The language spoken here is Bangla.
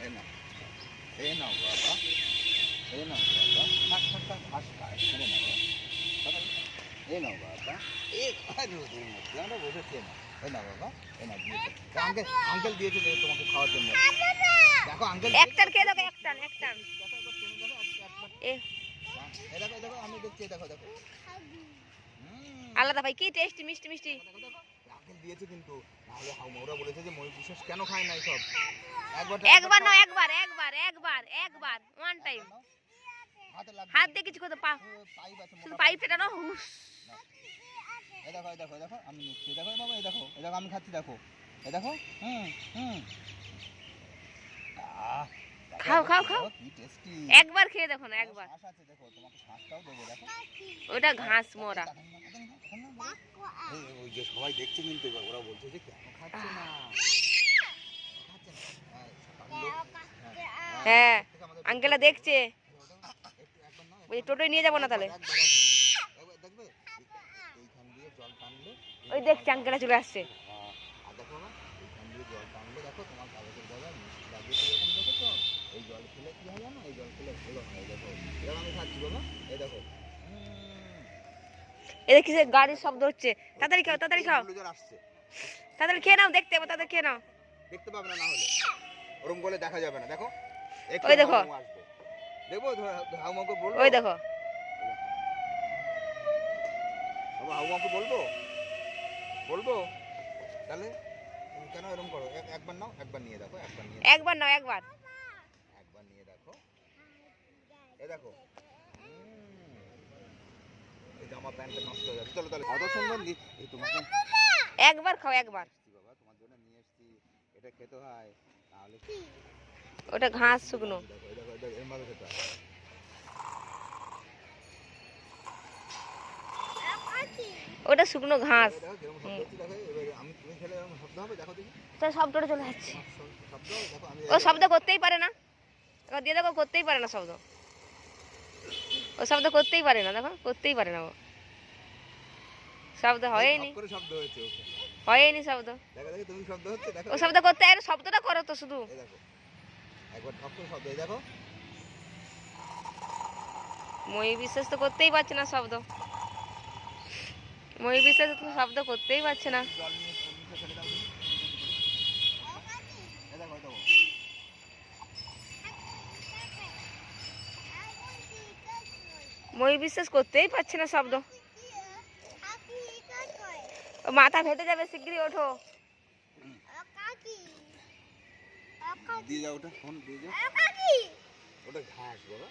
এ নাও, এ নাও বাবা, এ নাও বাবা, থাক থাক থাক, ঘাস খায়, ছেড়ে নাও, এ নাও বাবা, এ রোদের মধ্যে আমরা বসেছি না, এ নাও বাবা, এ নাও দিয়েছে, আঙ্কেল আঙ্কেল দিয়েছে তোমাকে খাওয়ার জন্য, দেখো আঙ্কেল একটান খেয়ে দেখো, একটান একটান এ দেখো দেখো আমি দেখছি, দেখো দেখো আলাদা ভাই কি টেস্টি মিষ্টি মিষ্টি আঙ্কেল দিয়েছে কিন্তু, নাহলে ওরা বলেছে যে ময়ূর বিশেষ কেন খায় নাই সব, একবার নাও, একবার একবার একবার একবার ওয়ান টাইম হাত দিয়ে কিছু করতে শুধু পাইপ ফেটা না হুস। এই দেখো এই দেখো এই দেখো আমি নিচ্ছি, দেখো বাবা, এই দেখো এই দেখো আমি খাচ্ছি, দেখো এই দেখো, খাও খাও খাও, কি টেস্টি, একবার খেয়ে দেখো না, একবার শ্বাস আছে, দেখো তোমাকে শ্বাসটাও দেবো, দেখো ওটা ঘাস মোরা। ওই যে সবাই দেখছে কিন্তু, ওরা বলছে যে কেন খাচ্ছে না, হ্যাঁ আঙ্কেলা দেখছে, ওই টোটোয় নিয়ে যাবো না তাহলে, ওই দেখছি আঙ্কেলা চলে আসছে, এই জল খেলে কি হয় জানো, এই জল খেলে ভালো হয়, দেখো এবার আমি খাচ্ছি বাবা, এই দেখো এদের কিসে গাড়ির শব্দ হচ্ছে, তাড়াতাড়ি খাও তাড়াতাড়ি খাও, তাড়াতাড়ি খেয়ে নাও, দেখতে পাবো তাড়াতাড়ি খেয়ে নাও, দেখতে পাবে না, না হলে ওরম বলে দেখা যাবে না, দেখো ওই দেখো দেখবো হাউমাকে বলবো, ওই দেখো বাবা হাউমাকে বলবো বলবো তাহলে তুমি কেন এরকম করো, একবার নাও, একবার নিয়ে দেখো, একবার নিয়ে একবার নাও, একবার একবার নিয়ে দেখো, এই দেখো এই জামা প্যান্টটা নষ্ট হয়ে যাচ্ছে, চলো তাহলে কত সুন্দর, এই তোমাকে একবার খাও একবার, বাবা তোমার জন্য নিয়ে এসেছি, এটা খেতে হয়, তাহলে ওটা ঘাস শুকনো, দেখো দেখো দেখো এর ভাবে খেতে হয়, ওটা শুকনো ঘাস, দেখো যেরকম শব্দ হচ্ছে, দেখো এবারে আমি তুমি খেলে এরকম শব্দ হবে, দেখো দেখি তার শব্দটা চলে যাচ্ছে, শব্দ হবে, দেখো আমি ও শব্দ করতেই পারে না, দেখো দিয়ে দেখো করতেই পারে না শব্দ, ও শব্দ করতেই পারে না, দেখো করতেই পারে না, ও শব্দ হয়নি, করে শব্দ হয়েছে, ওকে হয়নি শব্দ, দেখো দেখো তুমি শব্দ হচ্ছে, দেখো ও শব্দ করতে আর শব্দটা করো তো শুধু, এই দেখো একবার ঠক করে শব্দ, এই দেখো মই বিশ্বাস তো করতেই পারছে না শব্দ, মই বিশ্বাস তো শব্দ করতেই পারছে না, জল নিয়ে নিচে ফেলে দাও, এই দেখো দেখো মই বিশ্বাস করতেই পারছে না শব্দ, ও মাথা ফেটে যাবে, শিগগিরই ওঠো, দিয়ে যাও, ওটা ফোন দিয়ে যাও, ওটা ঘাস বাবা।